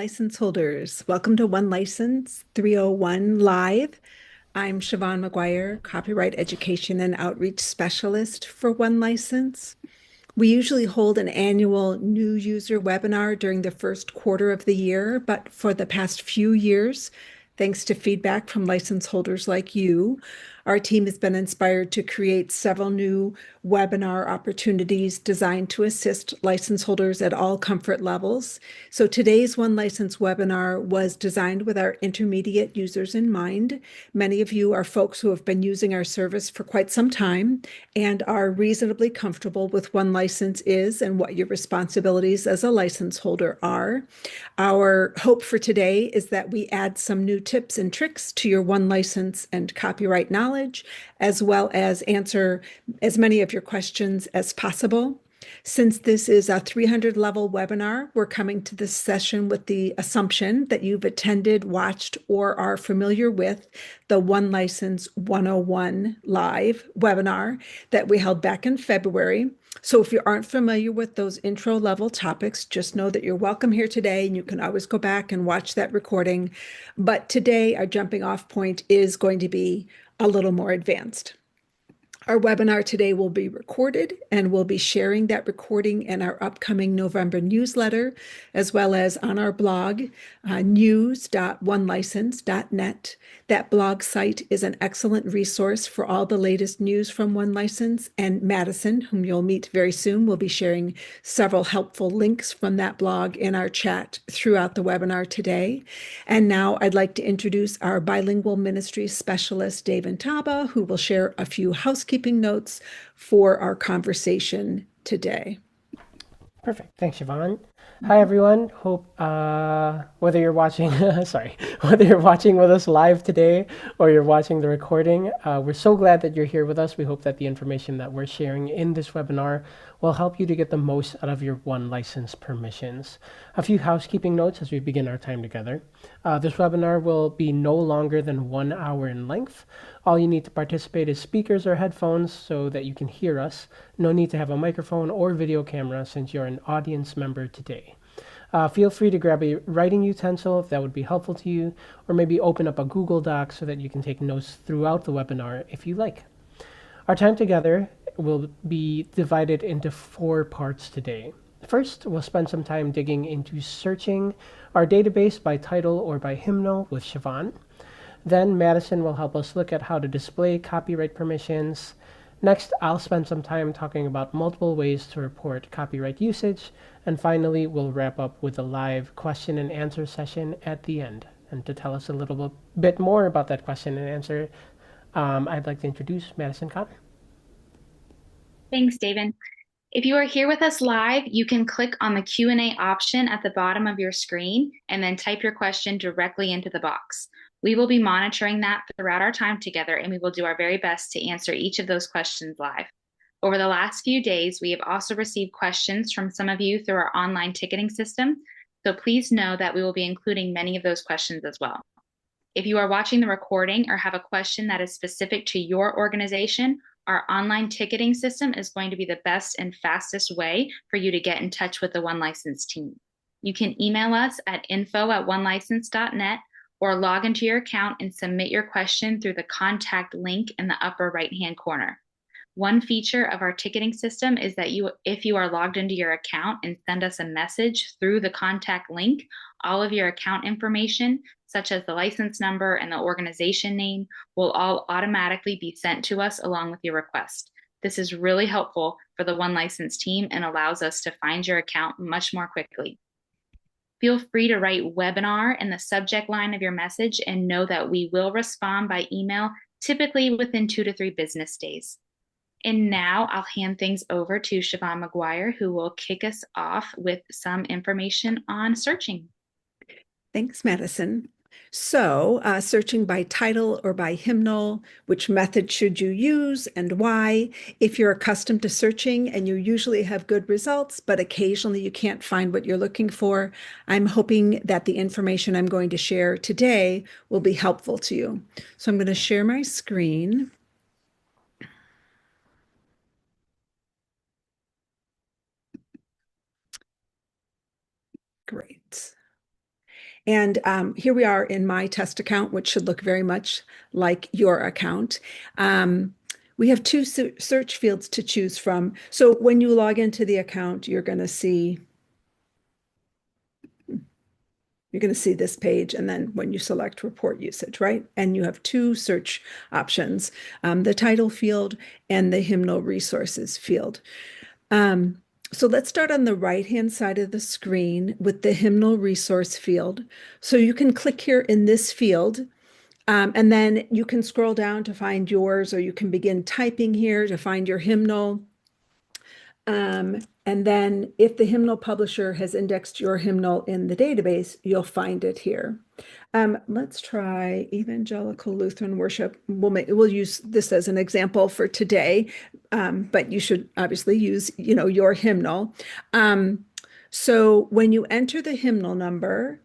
license holders. Welcome to One License 301 Live. I'm Siobhan McGuire, Copyright Education and Outreach Specialist for One License. We usually hold an annual new user webinar during the first quarter of the year, but for the past few years, thanks to feedback from license holders like you, our team has been inspired to create several new webinar opportunities designed to assist license holders at all comfort levels. So today's One License webinar was designed with our intermediate users in mind. Many of you are folks who have been using our service for quite some time and are reasonably comfortable with One License is and what your responsibilities as a license holder are. Our hope for today is that we add some new tips and tricks to your One License and copyright knowledge, as well as answer as many of your questions as possible. Since this is a 300 level webinar, we're coming to this session with the assumption that you've attended, watched, or are familiar with the One License 101 live webinar that we held back in February. So if you aren't familiar with those intro level topics, just know that you're welcome here today and you can always go back and watch that recording. But today, our jumping off point is going to be a little more advanced. Our webinar today will be recorded, and we'll be sharing that recording in our upcoming November newsletter, as well as on our blog, news.onelicense.net. That blog site is an excellent resource for all the latest news from One License, and Madison, whom you'll meet very soon, will be sharing several helpful links from that blog in our chat throughout the webinar today. And now I'd like to introduce our bilingual ministry specialist, Dave Taba, who will share a few housekeeping notes for our conversation today. Perfect. Thanks, Siobhan. Hi, everyone. Hope whether you're watching, whether you're watching with us live today or you're watching the recording, we're so glad that you're here with us. We hope that the information that we're sharing in this webinar will help you to get the most out of your One License permissions. A few housekeeping notes as we begin our time together. This webinar will be no longer than 1 hour in length. All you need to participate is speakers or headphones so that you can hear us. No need to have a microphone or video camera since you're an audience member today. Feel free to grab a writing utensil if that would be helpful to you, or maybe open up a Google Doc so that you can take notes throughout the webinar if you like. Our time together will be divided into 4 parts today. First, we'll spend some time digging into searching our database by title or by hymnal with Siobhan. Then Madison will help us look at how to display copyright permissions. Next, I'll spend some time talking about multiple ways to report copyright usage. And finally, we'll wrap up with a live question and answer session at the end. And to tell us a little bit more about that question and answer, I'd like to introduce Madison Connor. Thanks, David. If you are here with us live, you can click on the Q&A option at the bottom of your screen and then type your question directly into the box. We will be monitoring that throughout our time together, and we will do our very best to answer each of those questions live. Over the last few days, we have also received questions from some of you through our online ticketing system, so please know that we will be including many of those questions as well. If you are watching the recording or have a question that is specific to your organization, our online ticketing system is going to be the best and fastest way for you to get in touch with the One License team. You can email us at info@onelicense.net or log into your account and submit your question through the contact link in the upper right-hand corner. One feature of our ticketing system is that if you are logged into your account and send us a message through the contact link, all of your account information, such as the license number and the organization name, will all automatically be sent to us along with your request. This is really helpful for the One License team and allows us to find your account much more quickly. Feel free to write webinar in the subject line of your message and know that we will respond by email, typically within 2 to 3 business days. And now I'll hand things over to Siobhan McGuire, who will kick us off with some information on searching. Thanks, Madison. So, searching by title or by hymnal, which method should you use and why? If you're accustomed to searching and you usually have good results, but occasionally you can't find what you're looking for, I'm hoping that the information I'm going to share today will be helpful to you. So I'm going to share my screen. Great. And here we are in my test account, which should look very much like your account. We have two search fields to choose from. So when you log into the account, you're going to see this page, and then when you select report usage, right? And you have two search options, the title field and the hymnal resources field. So let's start on the right-hand side of the screen with the hymnal resource field. So you can click here in this field, and then you can scroll down to find yours, or you can begin typing here to find your hymnal. And then if the hymnal publisher has indexed your hymnal in the database, you'll find it here. Let's try Evangelical Lutheran Worship. We'll use this as an example for today, but you should obviously use, your hymnal. So when you enter the hymnal number,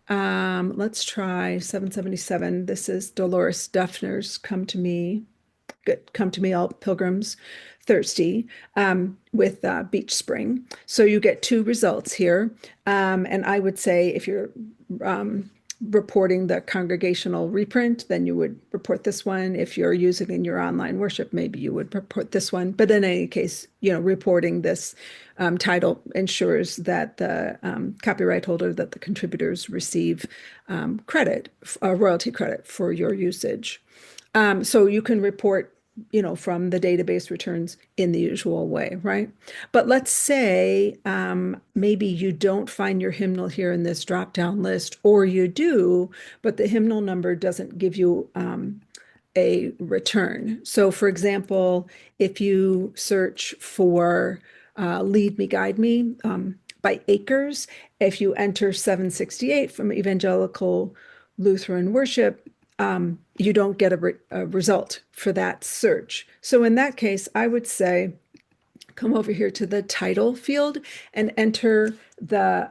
let's try 777. This is Dolores Duffner's Come to Me. Good, Come to Me, All Pilgrims Thirsty, with Beach Spring. So you get two results here. And I would say if you're reporting the congregational reprint, then you would report this one. If you're using in your online worship, maybe you would report this one. But in any case, reporting this title ensures that the copyright holder, that the contributors receive credit, royalty credit for your usage. So you can report, from the database returns in the usual way, right? But let's say maybe you don't find your hymnal here in this drop-down list, or you do, but the hymnal number doesn't give you a return. So for example, if you search for Lead Me, Guide Me by Acres, if you enter 768 from Evangelical Lutheran Worship, you don't get a result for that search. So in that case, I would say, come over here to the title field and enter the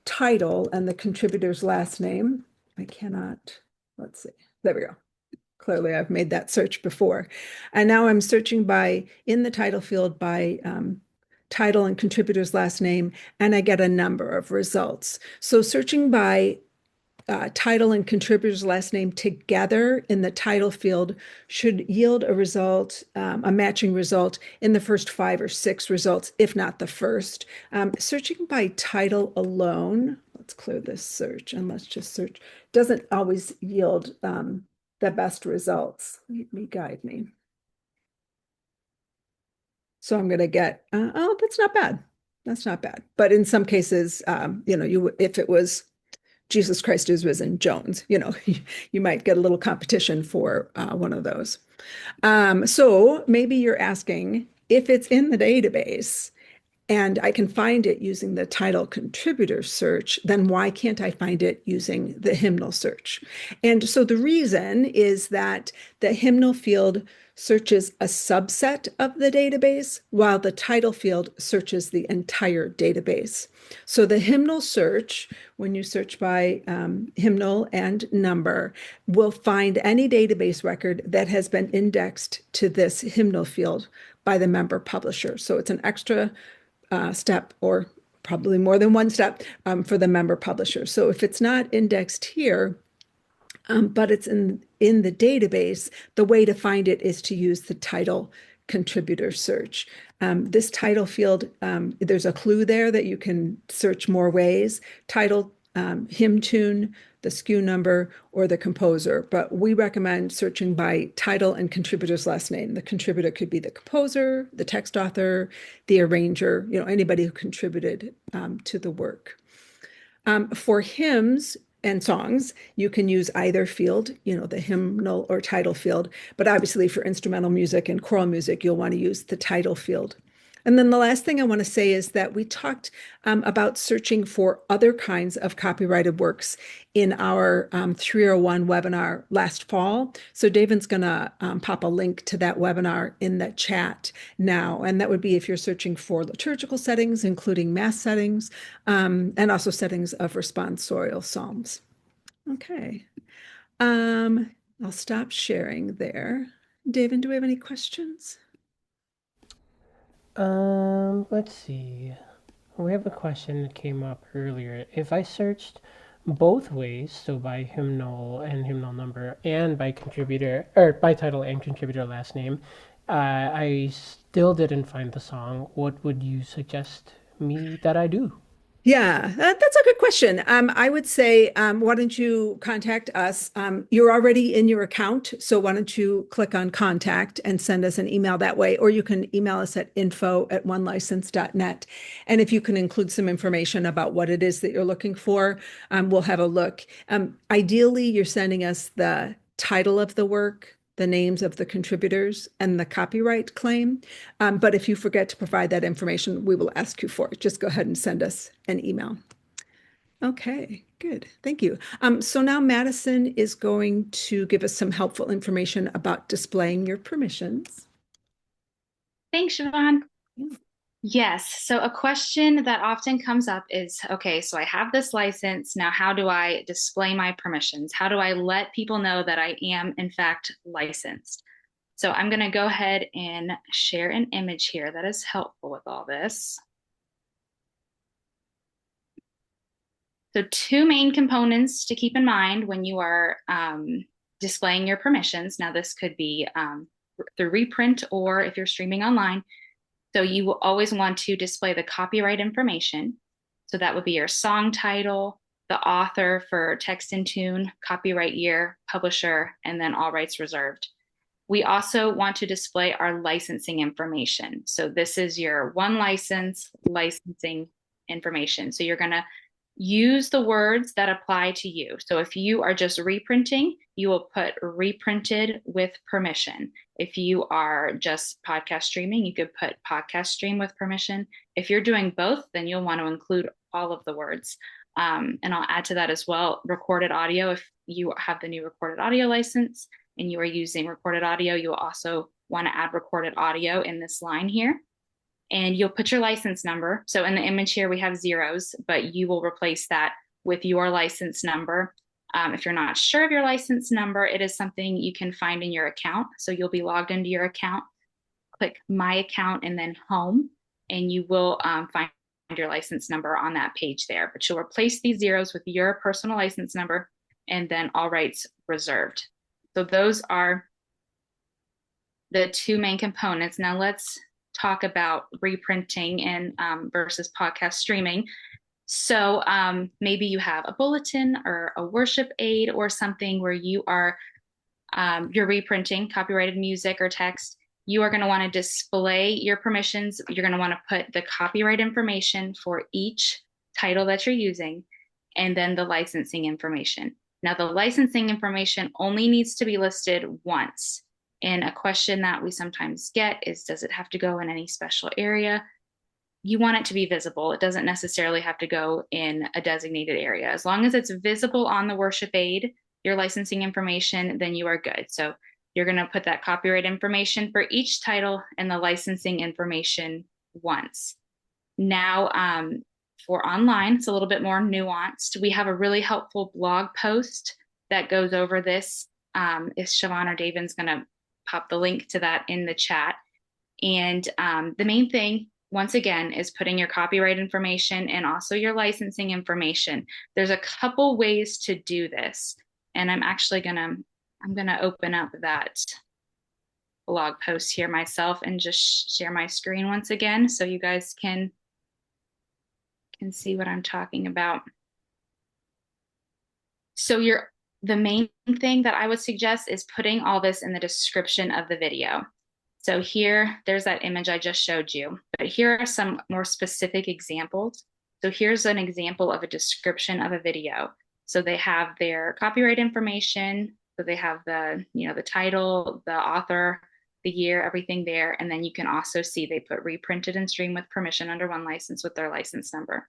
title and the contributor's last name. Let's see, there we go. Clearly, I've made that search before. And now I'm searching in the title field by title and contributor's last name, and I get a number of results. So searching by title and contributor's last name together in the title field should yield a result, a matching result in the first 5 or 6 results, if not the first. Searching by title alone, let's clear this search and let's just search, doesn't always yield the best results. Lead me, guide me. So I'm going to get, oh, that's not bad. That's not bad. But in some cases, if it was Jesus Christ is Risen Jones, you might get a little competition for one of those. So maybe you're asking, if it's in the database and I can find it using the title contributor search, then why can't I find it using the hymnal search? And so the reason is that the hymnal field searches a subset of the database, while the title field searches the entire database. So the hymnal search, when you search by hymnal and number, will find any database record that has been indexed to this hymnal field by the member publisher. So it's an extra step, or probably more than one step, for the member publisher. So if it's not indexed here, but it's in the database, the way to find it is to use the title contributor search. This title field, there's a clue there that you can search more ways: title, hymn tune, the SKU number, or the composer. But we recommend searching by title and contributor's last name. The contributor could be the composer, the text author, the arranger, anybody who contributed to the work. For hymns and songs, you can use either field, the hymnal or title field. But obviously for instrumental music and choral music, you'll want to use the title field. And then the last thing I want to say is that we talked about searching for other kinds of copyrighted works in our 301 webinar last fall. So David's going to pop a link to that webinar in the chat now. And that would be if you're searching for liturgical settings, including mass settings, and also settings of responsorial psalms. Okay. I'll stop sharing there. David, do we have any questions? Let's see. We have a question that came up earlier. If I searched both ways, so by hymnal and hymnal number, and by contributor, or by title and contributor last name, I still didn't find the song, what would you suggest me that I do? Yeah, that's a good question. I would say, why don't you contact us? You're already in your account, so why don't you click on contact and send us an email that way, or you can email us at info@onelicense.net. And if you can include some information about what it is that you're looking for, we'll have a look. Ideally, you're sending us the title of the work, the names of the contributors, and the copyright claim. But if you forget to provide that information, we will ask you for it. Just go ahead and send us an email. Okay, good. Thank you. So now Madison is going to give us some helpful information about displaying your permissions. Thanks, Siobhan. Yeah. Yes. So a question that often comes up is, okay, so I have this license. Now, how do I display my permissions? How do I let people know that I am, in fact, licensed? So I'm going to go ahead and share an image here that is helpful with all this. So two main components to keep in mind when you are displaying your permissions. Now, this could be through reprint or if you're streaming online. So you will always want to display the copyright information. So that would be your song title, the author for text and tune, copyright year, publisher, and then all rights reserved. We also want to display our licensing information. So this is your one license licensing information. So you're going to use the words that apply to you. So if you are just reprinting, you will put reprinted with permission. If you are just podcast streaming, you could put podcast stream with permission. If you're doing both, then you'll want to include all of the words. And I'll add to that as well, recorded audio. If you have the new recorded audio license and you are using recorded audio, you will also want to add recorded audio in this line here. And you'll put your license number. So in the image here, we have zeros, but you will replace that with your license number. If you're not sure of your license number, it is something you can find in your account. So you'll be logged into your account, click My Account, and then Home, and you will find your license number on that page there. But you'll replace these zeros with your personal license number and then all rights reserved. So those are the two main components. Now let's talk about reprinting and versus podcast streaming. So maybe you have a bulletin or a worship aid or something where you are you're reprinting copyrighted music or text. You are going to want to display your permissions. You're going to want to put the copyright information for each title that you're using, and then the licensing information. Now, the licensing information only needs to be listed once. And a question that we sometimes get is, does it have to go in any special area? You want it to be visible. It doesn't necessarily have to go in a designated area. As long as it's visible on the worship aid, your licensing information, then you are good. So you're going to put that copyright information for each title and the licensing information once. Now, for online, it's a little bit more nuanced. We have a really helpful blog post that goes over this. If Siobhan or David's going to pop the link to that in the chat. And the main thing, once again, is putting your copyright information and also your licensing information. There's a couple ways to do this. And I'm gonna open up that blog post here myself and just share my screen once again so you guys can see what I'm talking about. So the main thing that I would suggest is putting all this in the description of the video. So here, there's that image I just showed you, but here are some more specific examples. So here's an example of a description of a video. So they have their copyright information. So they have the title, the author, the year, everything there. And then you can also see they put reprinted and stream with permission under one license with their license number.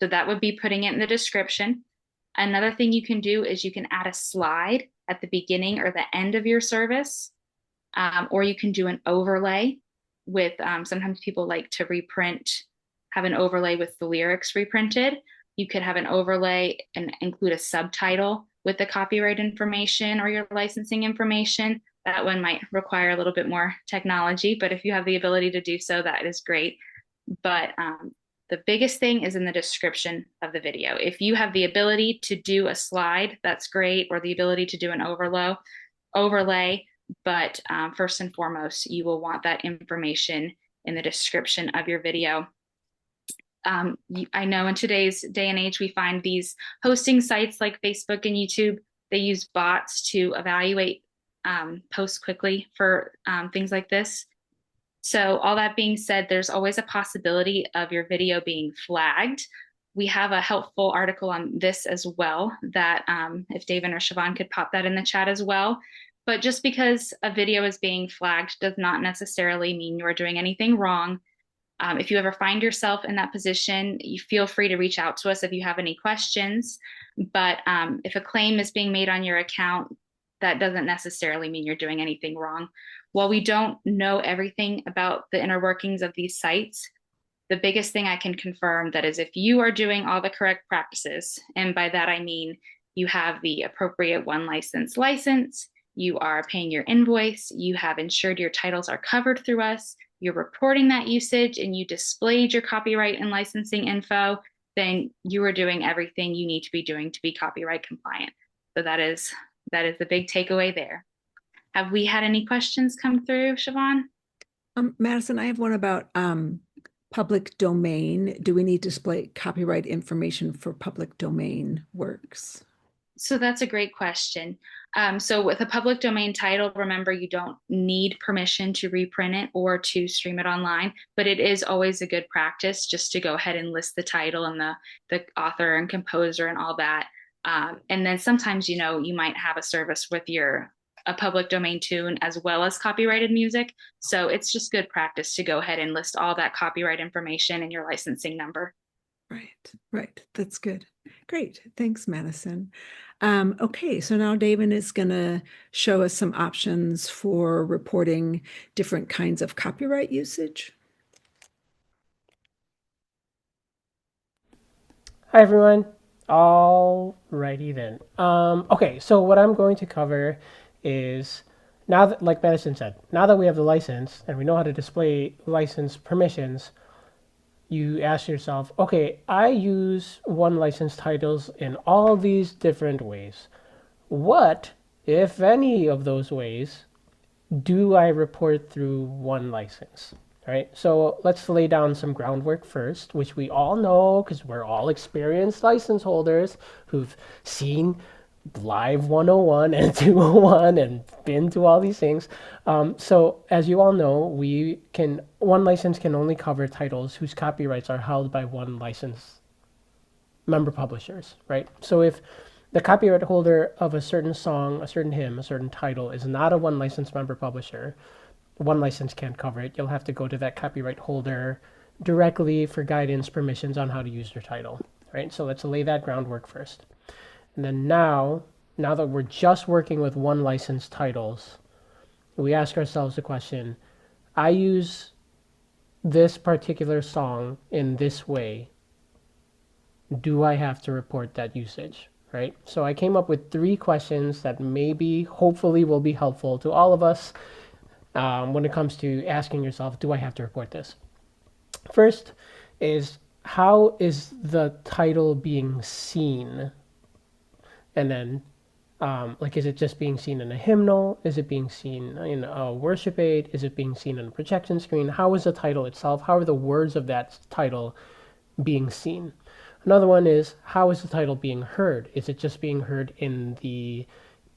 So that would be putting it in the description. Another thing you can do is you can add a slide at the beginning or the end of your service, or you can do an overlay with, sometimes people like to have an overlay with the lyrics reprinted. You could have an overlay and include a subtitle with the copyright information or your licensing information. That one might require a little bit more technology, but if you have the ability to do so, that is great. But The biggest thing is in the description of the video. If you have the ability to do a slide, that's great, or the ability to do an overlay. But first and foremost, you will want that information in the description of your video. I know in today's day and age, we find these hosting sites like Facebook and YouTube, they use bots to evaluate posts quickly for things like this. So, all that being said, there's always a possibility of your video being flagged. We have a helpful article on this as well that if David or Siobhan could pop that in the chat as well. But just because a video is being flagged does not necessarily mean you're doing anything wrong. If you ever find yourself in that position, you feel free to reach out to us if you have any questions. But if a claim is being made on your account, that doesn't necessarily mean you're doing anything wrong. While we don't know everything about the inner workings of these sites, the biggest thing I can confirm that is if you are doing all the correct practices, and by that I mean you have the appropriate one license, you are paying your invoice, you have ensured your titles are covered through us, you're reporting that usage, and you displayed your copyright and licensing info, then you are doing everything you need to be doing to be copyright compliant. So that is the big takeaway there. Have we had any questions come through, Siobhan? Madison, I have one about public domain. Do we need to display copyright information for public domain works? So that's a great question. So with a public domain title, remember you don't need permission to reprint it or to stream it online, but it is always a good practice just to go ahead and list the title and the author and composer and all that. And then sometimes, you might have a service with a public domain tune as well as copyrighted music. So it's just good practice to go ahead and list all that copyright information and your licensing number. Right. That's good. Great. Thanks, Madison. Okay, so now David is going to show us some options for reporting different kinds of copyright usage. Hi, everyone. All righty then. Okay, so what I'm going to cover is now that, like Madison said, now that we have the license and we know how to display license permissions, you ask yourself, okay, I use one license titles in all these different ways. What, if any of those ways, do I report through one license? All right, so let's lay down some groundwork first, which we all know because we're all experienced license holders who've seen Live 101 and 201 and been to all these things. So as you all know, one license can only cover titles whose copyrights are held by one license member publishers, right? So if the copyright holder of a certain song, a certain hymn, a certain title is not a one license member publisher, one license can't cover it. You'll have to go to that copyright holder directly for guidance, permissions on how to use your title, right? So let's lay that groundwork first. And then now that we're just working with one license titles, we ask ourselves the question, I use this particular song in this way. Do I have to report that usage, right? So I came up with 3 questions that hopefully will be helpful to all of us when it comes to asking yourself, do I have to report this? First is, how is the title being seen? And then, is it just being seen in a hymnal? Is it being seen in a worship aid? Is it being seen on a projection screen? How is the title itself? How are the words of that title being seen? Another one is, how is the title being heard? Is it just being heard in the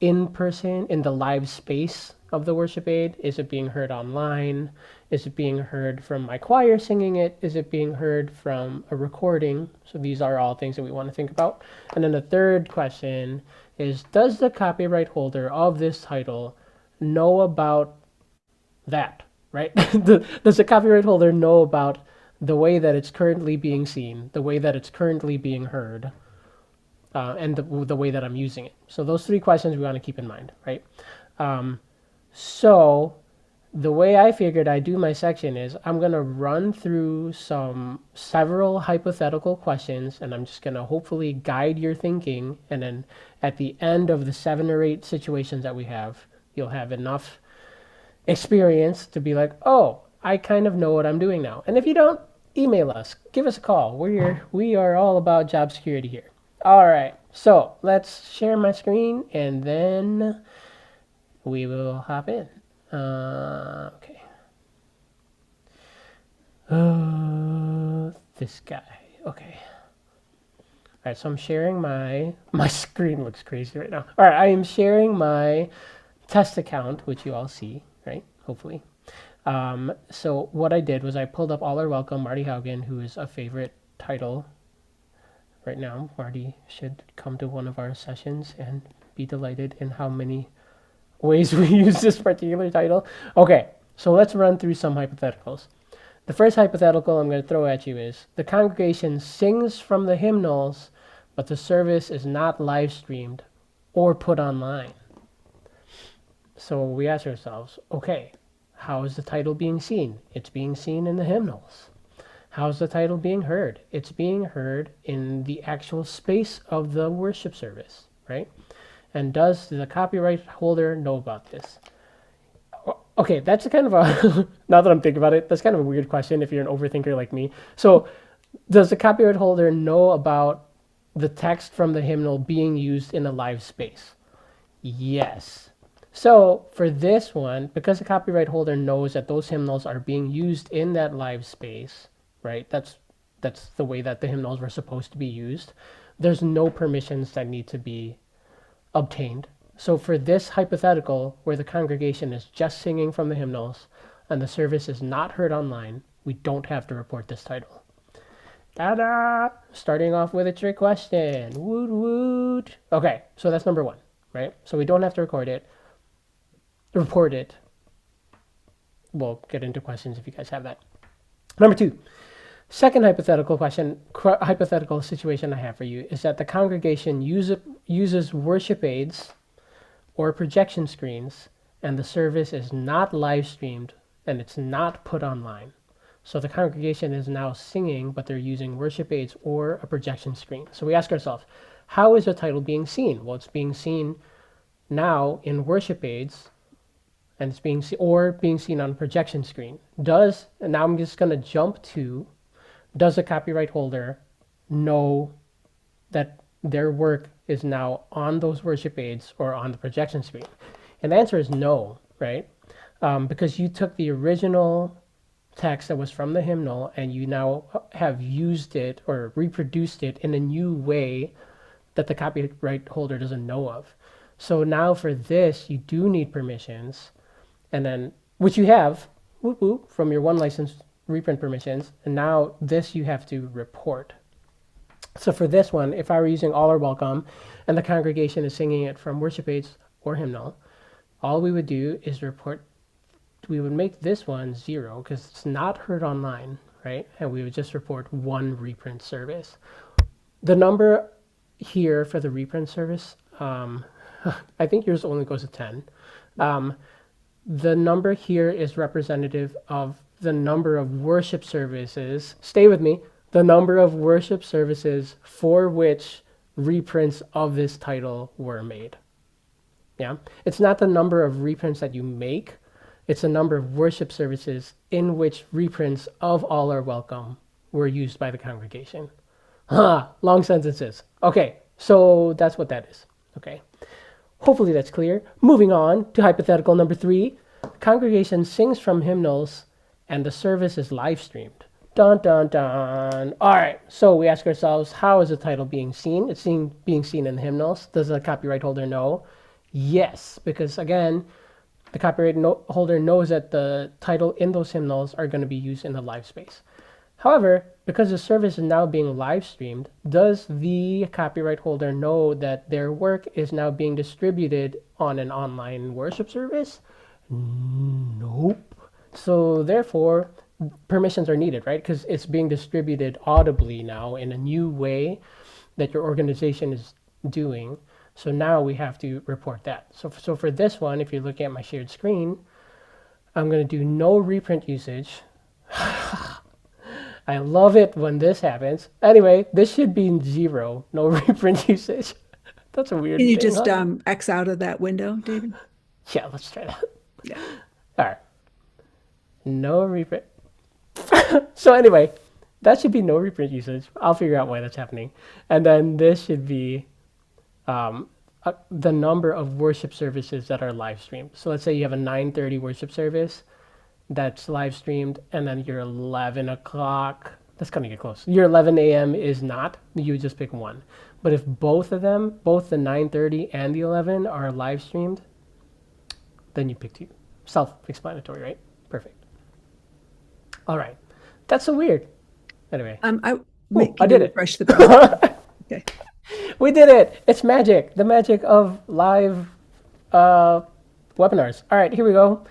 live space of the worship aid? Is it being heard online? Is it being heard from my choir singing it? Is it being heard from a recording? So these are all things that we want to think about. And then the third question is, does the copyright holder of this title know about that, right? Does the copyright holder know about the way that it's currently being seen, the way that it's currently being heard, and the way that I'm using it? So those 3 questions we want to keep in mind, right? So the way I figured I'd do my section is I'm going to run through several hypothetical questions, and I'm just going to hopefully guide your thinking. And then at the end of the 7 or 8 situations that we have, you'll have enough experience to be like, oh, I kind of know what I'm doing now. And if you don't, email us, give us a call. We are all about job security here. All right, so let's share my screen and then we will hop in. Okay. This guy. Okay. All right, so I'm sharing my screen looks crazy right now. All right, I am sharing my test account, which you all see, right? Hopefully. So what I did was I pulled up All Are Welcome, Marty Haugen, who is a favorite title right now. Marty should come to one of our sessions and be delighted in how many ways we use this particular title. Okay, so let's run through some hypotheticals. The first hypothetical I'm going to throw at you is the congregation sings from the hymnals, but the service is not live streamed or put online. So we ask ourselves, okay, how is the title being seen? It's being seen in the hymnals. How's the title being heard? It's being heard in the actual space of the worship service, right? And does the copyright holder know about this? Okay, that's kind of a, now that I'm thinking about it, that's kind of a weird question if you're an overthinker like me. So does the copyright holder know about the text from the hymnal being used in a live space? Yes. So for this one, because the copyright holder knows that those hymnals are being used in that live space, right? That's the way that the hymnals were supposed to be used. There's no permissions that need to be obtained. So for this hypothetical, where the congregation is just singing from the hymnals and the service is not heard online, we don't have to report this title. Ta-da! Starting off with a trick question. Woot woot. Okay, so that's number one, right? So we don't have to report it. We'll get into questions if you guys have that. Number two, second hypothetical situation I have for you is that the congregation uses worship aids or projection screens, and the service is not live streamed and it's not put online. So the congregation is now singing, but they're using worship aids or a projection screen. So we ask ourselves, how is the title being seen? Well, it's being seen now in worship aids, and it's being seen on a projection screen. And now I'm just going to jump to, does the copyright holder know that their work is now on those worship aids or on the projection screen? And the answer is no, right? Because you took the original text that was from the hymnal and you now have used it or reproduced it in a new way that the copyright holder doesn't know of. So now for this, you do need permissions, and then, which you have, whoop, whoop, from your one license reprint permissions, and now this you have to report. So for this one, if I were using All Are Welcome and the congregation is singing it from worship aids or hymnal, all we would do is we would make this one 0 because it's not heard online, right? And we would just report one reprint service. The number here for the reprint service, I think yours only goes to 10. The number here is representative of the number of worship services. Stay with me. The number of worship services for which reprints of this title were made. Yeah, it's not the number of reprints that you make. It's the number of worship services in which reprints of All Are Welcome were used by the congregation. Long sentences. Okay, so that's what that is. Okay, hopefully that's clear. Moving on to hypothetical number 3. The congregation sings from hymnals and the service is live streamed. Dun, dun, dun. All right, so we ask ourselves, how is the title being seen? It's being seen in the hymnals. Does the copyright holder know? Yes, because again, the copyright holder knows that the title in those hymnals are going to be used in the live space. However, because the service is now being live streamed, does the copyright holder know that their work is now being distributed on an online worship service? Nope. So therefore, permissions are needed, right? Because it's being distributed audibly now in a new way that your organization is doing. So now we have to report that. So for this one, if you're looking at my shared screen, I'm going to do no reprint usage. I love it when this happens. Anyway, this should be 0, no reprint usage. That's a weird Can you thing, just huh? X out of that window, David? Yeah, let's try that. Yeah. All right. No reprint. So anyway, that should be no reprint usage. I'll figure out why that's happening. And then this should be the number of worship services that are live streamed. So let's say you have a 9:30 worship service that's live streamed, and then your 11 o'clock. That's gonna get close. Your 11 a.m. is not. You just pick one. But if both of them, both the 9:30 and the 11, are live streamed, then you pick two. Self-explanatory, right? Perfect. All right. That's so weird. Anyway. Can I you did it. refresh the browser? Okay. We did it. It's magic. The magic of live uh, webinars. All right, here we go.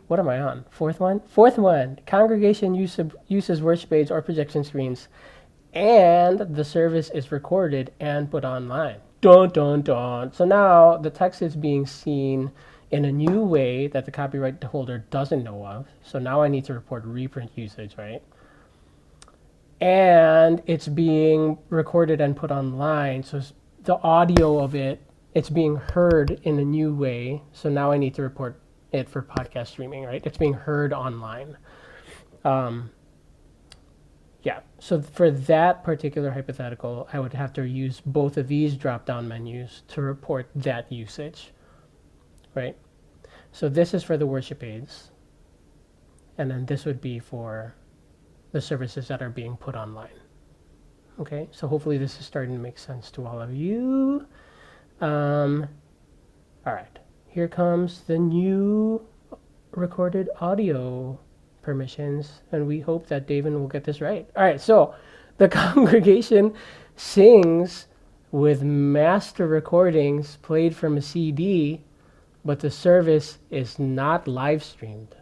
What am I on? Fourth one? Fourth one. Congregation uses worship aids or projection screens, and the service is recorded and put online. Dun, dun, dun. So now the text is being seen in a new way that the copyright holder doesn't know of. So now I need to report reprint usage, right? And it's being recorded and put online. So the audio of it's being heard in a new way. So now I need to report it for podcast streaming, right? It's being heard online. Yeah, so for that particular hypothetical, I would have to use both of these drop-down menus to report that usage, right? So this is for the worship aids, and then this would be for the services that are being put online. Okay, so hopefully this is starting to make sense to all of you. All right, here comes the new recorded audio permissions, and we hope that David will get this right. All right, so the congregation sings with master recordings played from a CD, but the service is not live streamed.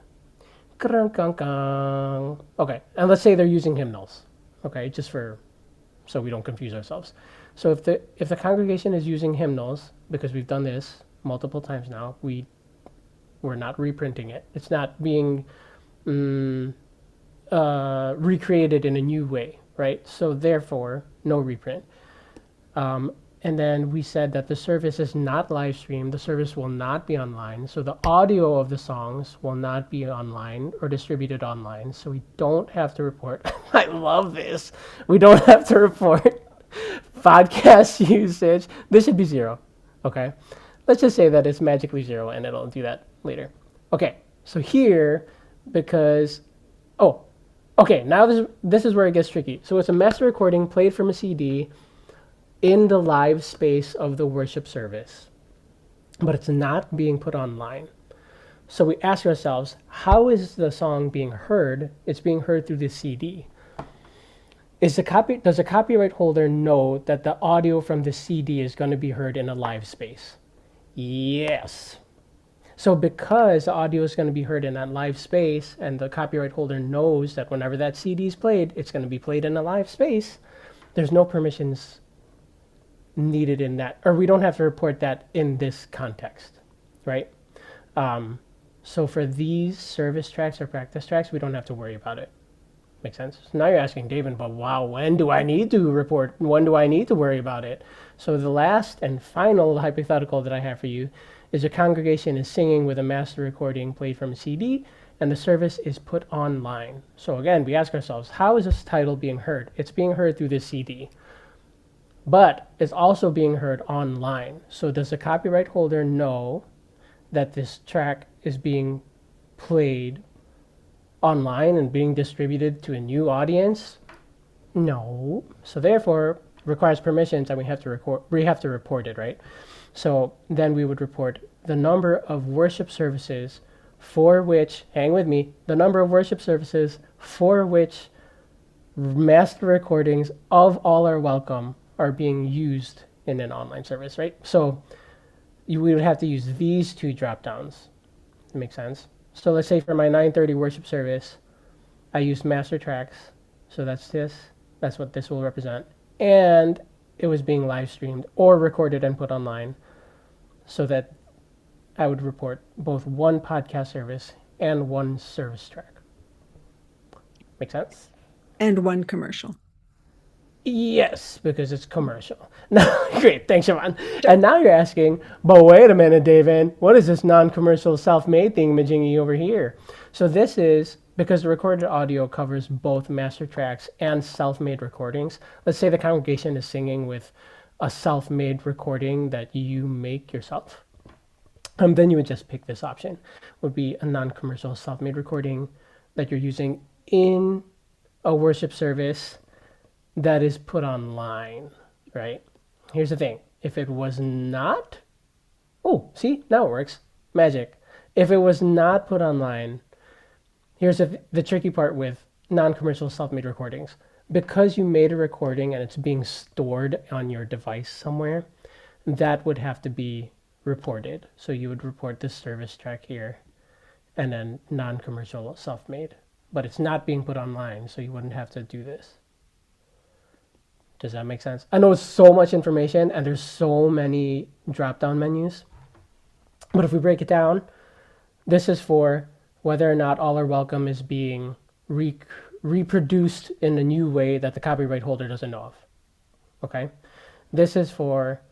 Okay, and let's say they're using hymnals. Okay, just so we don't confuse ourselves. So if the congregation is using hymnals, because we've done this multiple times now, we're not reprinting it. It's not being recreated in a new way, right? So therefore, no reprint. And then we said that the service is not live streamed. The service will not be online. So the audio of the songs will not be online or distributed online. So we don't have to report. I love this. We don't have to report podcast usage. This should be 0. Okay. Let's just say that it's magically 0 and it'll do that later. Okay. So here, because, okay, now this is where it gets tricky. So it's a master recording played from a CD in the live space of the worship service, but it's not being put online. So we ask ourselves, how is the song being heard? It's being heard through the CD. Does the copyright holder know that the audio from the CD is going to be heard in a live space? Yes. So because the audio is going to be heard in that live space, and the copyright holder knows that whenever that CD is played, it's going to be played in a live space, there's no permissions needed in that, or we don't have to report that in this context, right? So for these service tracks or practice tracks, we don't have to worry about it. Make sense? So now you're asking, David, but wow, when do I need to report? When do I need to worry about it? So the last and final hypothetical that I have for you is a congregation is singing with a master recording played from a CD, and the service is put online. So again, we ask ourselves, how is this title being heard? It's being heard through this CD, but it's also being heard online. So does the copyright holder know that this track is being played online and being distributed to a new audience? No. So therefore, requires permissions, and we have to report it, right? So then we would report the number of worship services for which, hang with me, the number of worship services for which master recordings of All Are Welcome are being used in an online service, right? So we would have to use these two drop downs. That makes sense? So let's say for my 9:30 worship service, I used master tracks. So that's this. That's what this will represent. And it was being live streamed or recorded and put online, so that I would report both one podcast service and one service track. Make sense? And one commercial. Yes, because it's commercial. No, great, thanks, Siobhan. Sure. And now you're asking, but wait a minute, David, what is this non-commercial self-made thingamajiggy over here? So this is because the recorded audio covers both master tracks and self-made recordings. Let's say the congregation is singing with a self-made recording that you make yourself. Then you would just pick this option. Would be a non-commercial self-made recording that you're using in a worship service that is put online, right? Here's the thing. If it was not, oh, see, now it works. Magic. If it was not put online, here's the tricky part with non-commercial self-made recordings. Because you made a recording and it's being stored on your device somewhere, that would have to be reported. So you would report this service track here and then non-commercial self-made. But it's not being put online, so you wouldn't have to do this. Does that make sense? I know it's so much information and there's so many drop-down menus. But if we break it down, this is for whether or not All Are Welcome is being reproduced in a new way that the copyright holder doesn't know of. Okay? This is for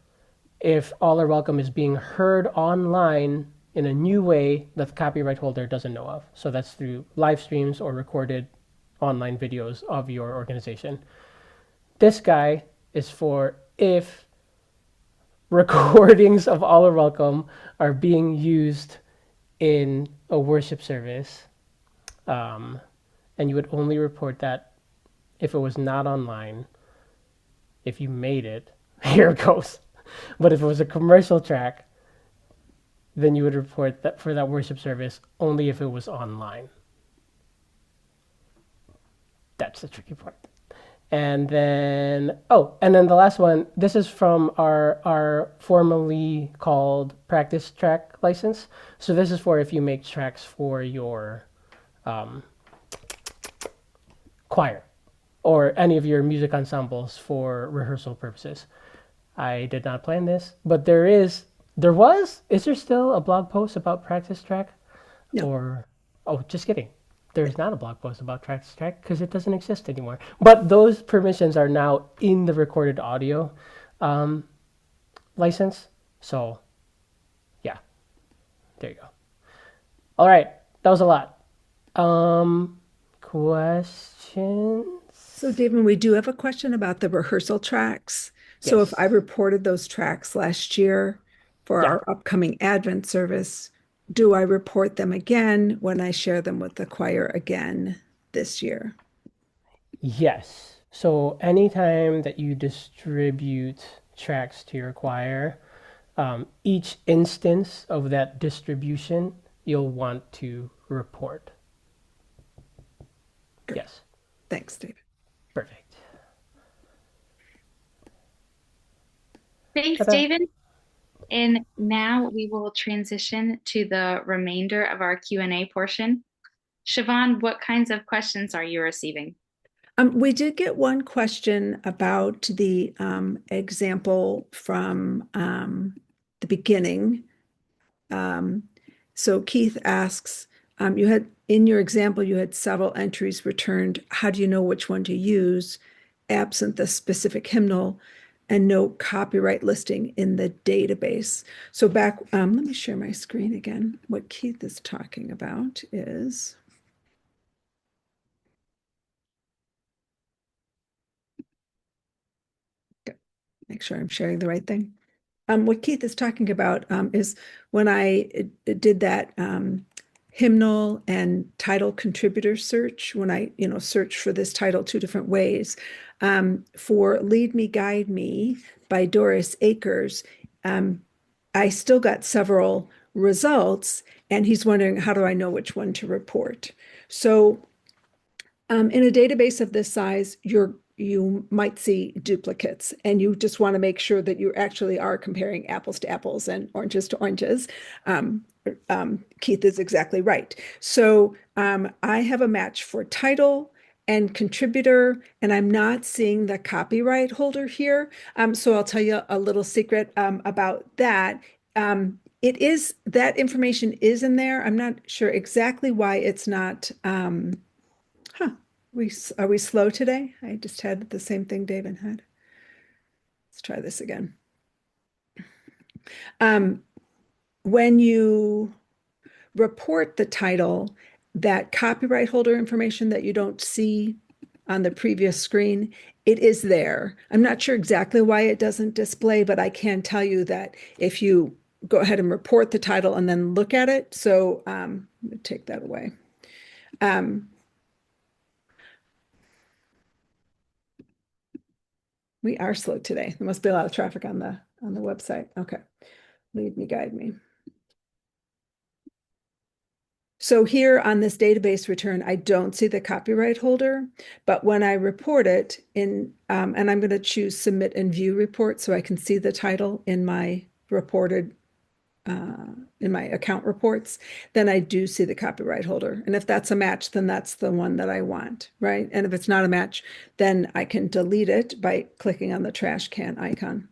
if All Are Welcome is being heard online in a new way that the copyright holder doesn't know of. So that's through live streams or recorded online videos of your organization. This guy is for if recordings of All Are Welcome are being used in a worship service, and you would only report that if it was not online, if you made it, here it goes. But if it was a commercial track, then you would report that for that worship service only if it was online. That's the tricky part. And then, and then the last one, this is from our formerly called practice track license. So this is for if you make tracks for your choir or any of your music ensembles for rehearsal purposes. I did not plan this, but is there still a blog post about practice track? No. Or, oh, just kidding. There's not a blog post about practice track because it doesn't exist anymore. But those permissions are now in the recorded audio license. So, yeah, there you go. All right, that was a lot. Questions? So, David, we do have a question about the rehearsal tracks. So, if I Yes. reported those tracks last year for Yeah. our upcoming Advent service, do I report them again when I share them with the choir again this year? Yes. So anytime that you distribute tracks to your choir, each instance of that distribution you'll want to report. Great. Yes. Thanks, David. Perfect. Thanks, Ta-da. David. And now we will transition to the remainder of our Q&A portion. Siobhan, what kinds of questions are you receiving? We did get one question about the example from the beginning. So Keith asks, you had in your example, you had several entries returned. How do you know which one to use, absent the specific hymnal and no copyright listing in the database? So back, let me share my screen again. What Keith is talking about is, make sure I'm sharing the right thing. What Keith is talking about is when I did that hymnal and title contributor search, when I search for this title two different ways, for Lead Me, Guide Me by Doris Akers, I still got several results, and he's wondering, how do I know which one to report? So in a database of this size, you might see duplicates, and you just want to make sure that you actually are comparing apples to apples and oranges to oranges. Keith is exactly right. So I have a match for title and contributor, and I'm not seeing the copyright holder here. So I'll tell you a little secret about that. It is that information is in there. I'm not sure exactly why it's not. Are we slow today? I just had the same thing David had. Let's try this again. When you report the title, that copyright holder information that you don't see on the previous screen, it is there. I'm not sure exactly why it doesn't display, but I can tell you that if you go ahead and report the title and then look at it, so take that away. We are slow today. There must be a lot of traffic on the website. Okay, lead me, guide me. So here on this database return, I don't see the copyright holder, but when I report it in, and I'm going to choose submit and view report so I can see the title in my reported, in my account reports, then I do see the copyright holder. And if that's a match, then that's the one that I want, right? And if it's not a match, then I can delete it by clicking on the trash can icon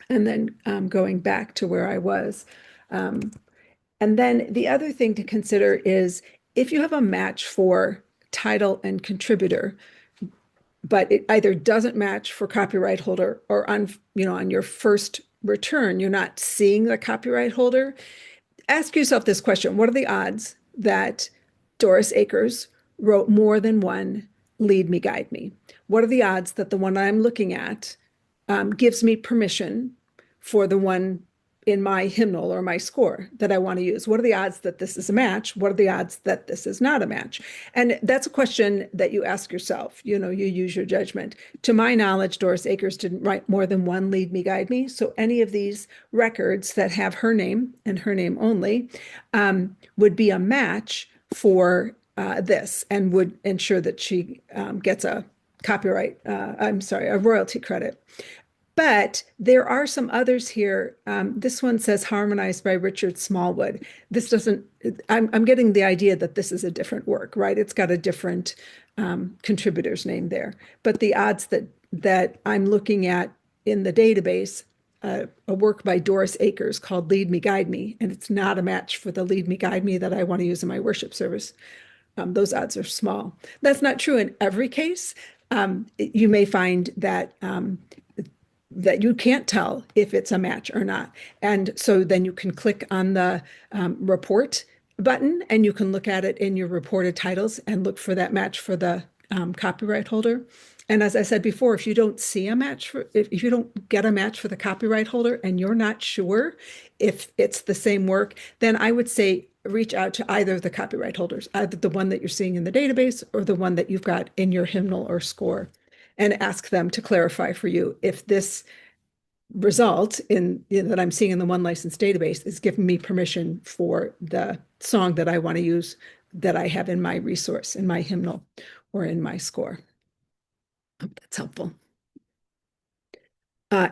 and then going back to where I was. And then the other thing to consider is if you have a match for title and contributor, but it either doesn't match for copyright holder or on your first return, you're not seeing the copyright holder, ask yourself this question: what are the odds that Doris Akers wrote more than one Lead Me, Guide Me? What are the odds that the one I'm looking at gives me permission for the one in my hymnal or my score that I want to use? What are the odds that this is a match? What are the odds that this is not a match? And that's a question that you ask yourself. You use your judgment. To my knowledge, Doris Akers didn't write more than one Lead Me, Guide Me. So any of these records that have her name and her name only would be a match for this and would ensure that she gets a a royalty credit. But there are some others here. This one says harmonized by Richard Smallwood. This doesn't, I'm getting the idea that this is a different work, right? It's got a different contributor's name there. But the odds that I'm looking at in the database, a work by Doris Akers called Lead Me, Guide Me, and it's not a match for the Lead Me, Guide Me that I want to use in my worship service. Those odds are small. That's not true in every case. You may find that that you can't tell if it's a match or not. And so then you can click on the report button and you can look at it in your reported titles and look for that match for the copyright holder. And as I said before, if you don't see a match if you don't get a match for the copyright holder and you're not sure if it's the same work, then I would say reach out to either of the copyright holders, either the one that you're seeing in the database or the one that you've got in your hymnal or score, and ask them to clarify for you if this result that I'm seeing in the one license database is giving me permission for the song that I want to use that I have in my resource, in my hymnal, or in my score. Hope that's helpful.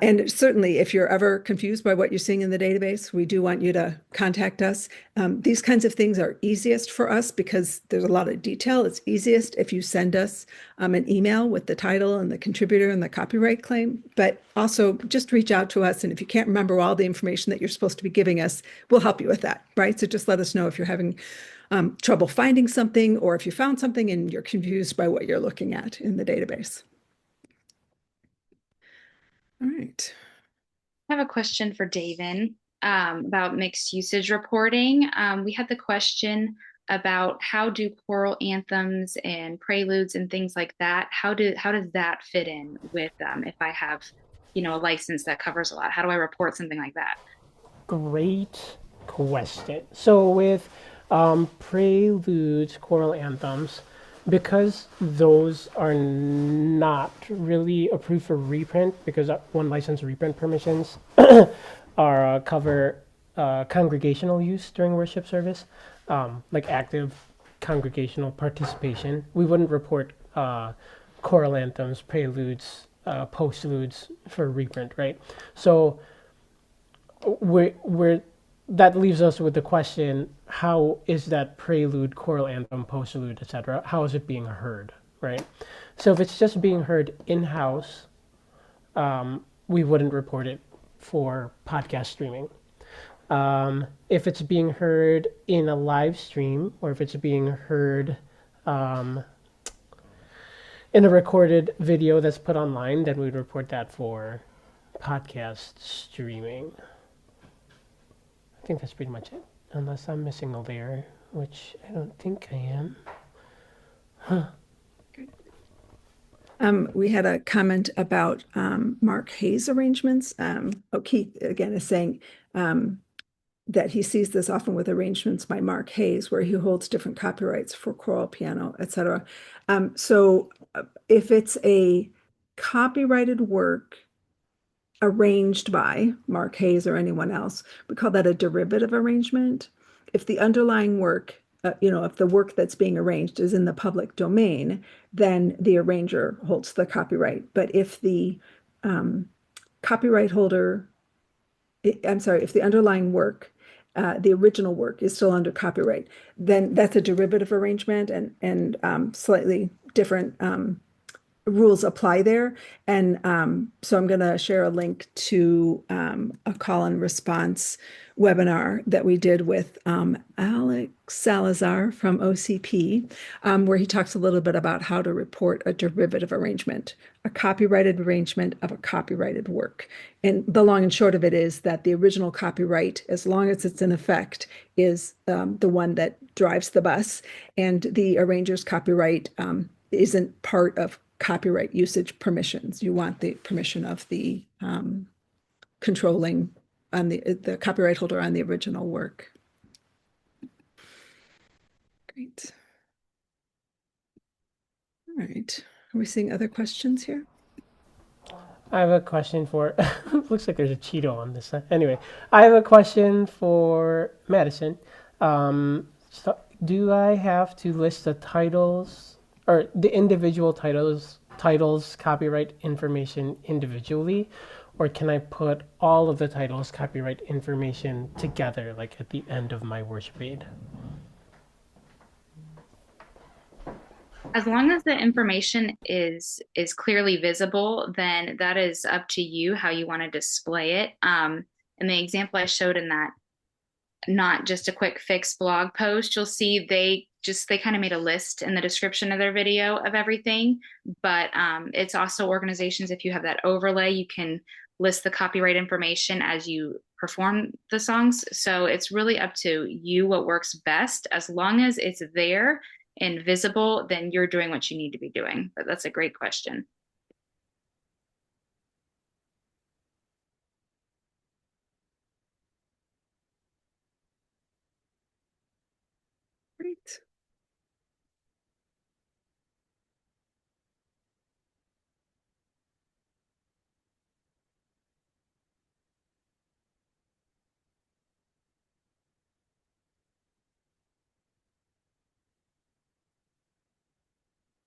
And certainly, if you're ever confused by what you're seeing in the database, we do want you to contact us. These kinds of things are easiest for us because there's a lot of detail. It's easiest if you send us an email with the title and the contributor and the copyright claim. But also, just reach out to us. And if you can't remember all the information that you're supposed to be giving us, we'll help you with that, right? So just let us know if you're having trouble finding something or if you found something and you're confused by what you're looking at in the database. All right. I have a question for David about mixed usage reporting. We had the question about how do choral anthems and preludes and things like that, how does that fit in with if I have, a license that covers a lot? How do I report something like that? Great question. So with preludes, choral anthems, because those are not really approved for reprint, because one license reprint permissions are cover congregational use during worship service, like active congregational participation. We wouldn't report choral anthems, preludes, postludes for reprint, right? So we're that leaves us with the question: how is that prelude, choral anthem, postlude, etc.? How is it being heard, right? So if it's just being heard in-house, we wouldn't report it for podcast streaming. If it's being heard in a live stream, or if it's being heard in a recorded video that's put online, then we'd report that for podcast streaming. I think that's pretty much it. Unless I'm missing a layer, which I don't think I am. We had a comment about Mark Hayes arrangements. Keith again is saying that he sees this often with arrangements by Mark Hayes, where he holds different copyrights for choral, piano, etc. So if it's a copyrighted work arranged by Mark Hayes or anyone else, we call that a derivative arrangement. If the underlying work, if the work that's being arranged is in the public domain, then the arranger holds the copyright. But if the copyright holder, I'm sorry, if the underlying work, the original work is still under copyright, then that's a derivative arrangement, and slightly different rules apply there. And so I'm going to share a link to a call and response webinar that we did with Alex Salazar from OCP, where he talks a little bit about how to report a derivative arrangement, a copyrighted arrangement of a copyrighted work. And the long and short of it is that the original copyright, as long as it's in effect, is the one that drives the bus, and the arranger's copyright isn't part of copyright usage permissions. You want the permission of the controlling on the copyright holder on the original work. Great. All right. Are we seeing other questions here? I have a question for. Looks like there's a Cheeto on this side. Anyway, I have a question for Madison. So do I have to list the titles or the individual titles copyright information individually, or can I put all of the titles copyright information together, like at the end of my worship aid? As long as the information is clearly visible, then that is up to you how you want to display it. In the example I showed in that Not Just a Quick Fix blog post, you'll see they kind of made a list in the description of their video of everything. But it's also organizations, if you have that overlay, you can list the copyright information as you perform the songs. So it's really up to you what works best. As long as it's there and visible, then you're doing what you need to be doing. But that's a great question. Great.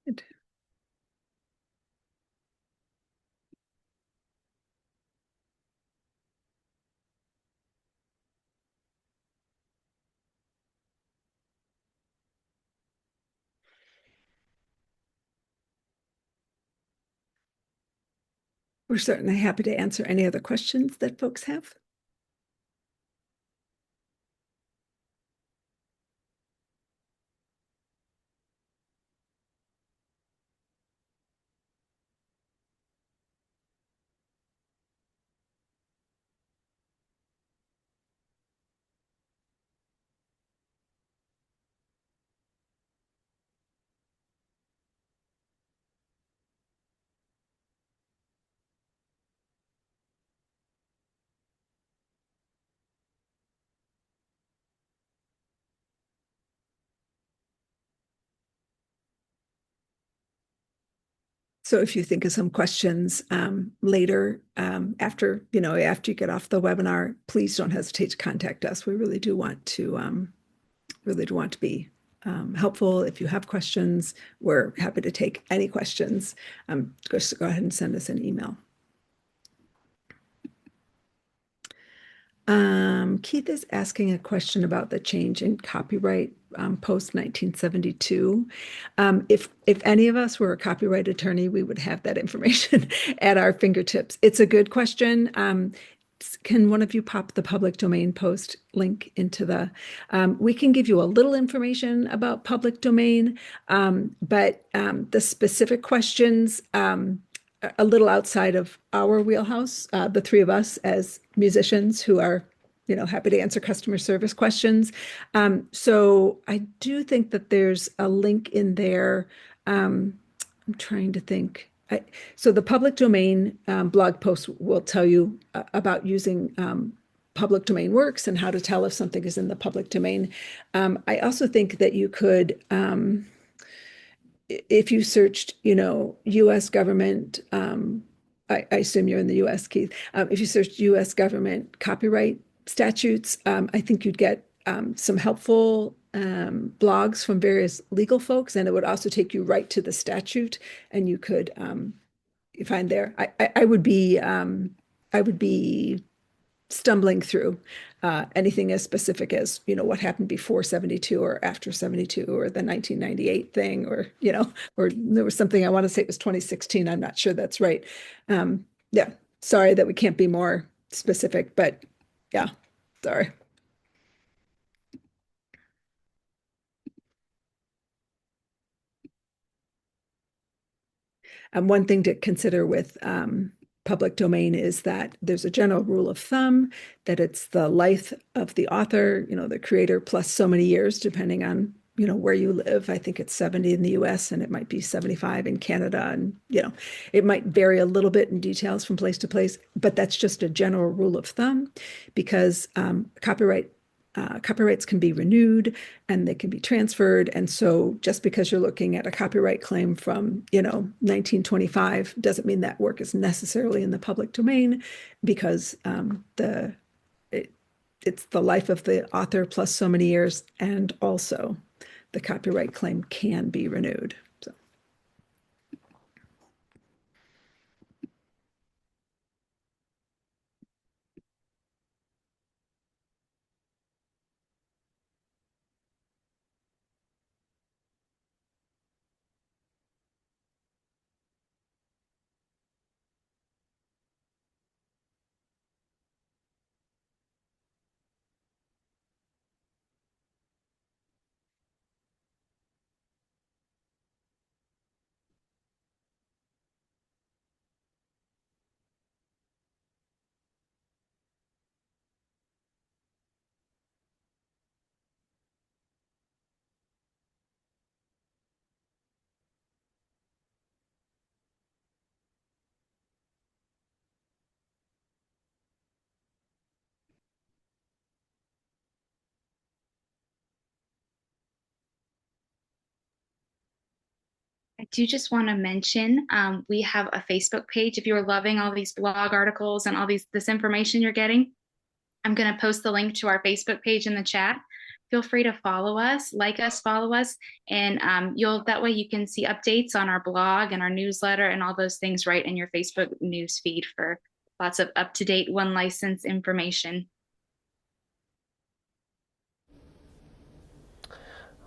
Good. We're certainly happy to answer any other questions that folks have. So if you think of some questions later, after you get off the webinar, please don't hesitate to contact us. We really do want to be helpful. If you have questions, we're happy to take any questions. Just go ahead and send us an email. Keith is asking a question about the change in copyright post 1972. If any of us were a copyright attorney, we would have that information at our fingertips. It's a good question. can one of you pop the public domain post link into the, we can give you a little information about public domain, but the specific questions, a little outside of our wheelhouse, the three of us as musicians who are, happy to answer customer service questions. So I do think that there's a link in there. I'm trying to think. So the public domain blog post will tell you about using public domain works and how to tell if something is in the public domain. I also think that you could, if you searched, U.S. government, I assume you're in the U.S., Keith. If you searched U.S. government copyright statutes, I think you'd get some helpful blogs from various legal folks, and it would also take you right to the statute, and you could find there. I would be stumbling through anything as specific as what happened before 72 or after 72 or the 1998 thing, or or there was something, I want to say it was 2016. I'm not sure that's right. Yeah, sorry that we can't be more specific, but yeah, sorry. One thing to consider with public domain is that there's a general rule of thumb that it's the life of the author, the creator, plus so many years, depending on where you live. I think it's 70 in the US and it might be 75 in Canada. And, it might vary a little bit in details from place to place, but that's just a general rule of thumb because copyrights can be renewed and they can be transferred. And so just because you're looking at a copyright claim from, 1925 doesn't mean that work is necessarily in the public domain because it's the life of the author plus so many years, and also the copyright claim can be renewed. So. I do just want to mention we have a Facebook page. If you're loving all these blog articles and all this information you're getting, I'm going to post the link to our Facebook page in the chat. Feel free to follow us, like us, follow us, and that way you can see updates on our blog and our newsletter and all those things right in your Facebook news feed for lots of up-to-date One License information.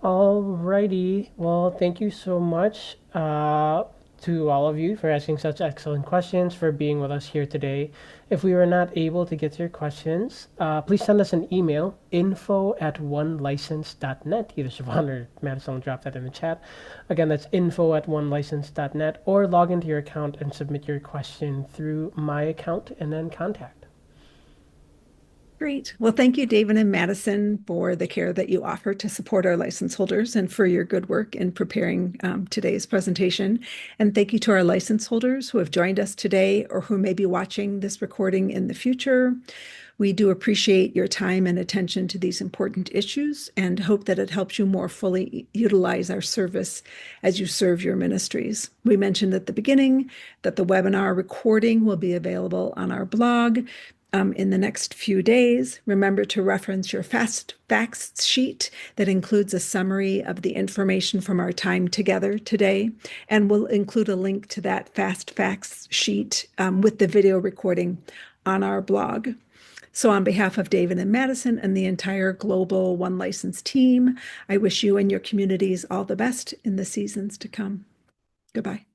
Alrighty. Well, thank you so much to all of you for asking such excellent questions, for being with us here today. If we were not able to get to your questions, please send us an email, info@onelicense.net. Either Siobhan or Madison will drop that in the chat. Again, that's info@onelicense.net, or log into your account and submit your question through my account and then contact. Great. Well, thank you, David and Madison, for the care that you offer to support our license holders and for your good work in preparing today's presentation. And thank you to our license holders who have joined us today or who may be watching this recording in the future. We do appreciate your time and attention to these important issues and hope that it helps you more fully utilize our service as you serve your ministries. We mentioned at the beginning that the webinar recording will be available on our blog in the next few days. Remember to reference your fast facts sheet that includes a summary of the information from our time together today, and we'll include a link to that fast facts sheet with the video recording on our blog. So on behalf of David and Madison and the entire global One License team, I wish you and your communities all the best in the seasons to come. Goodbye.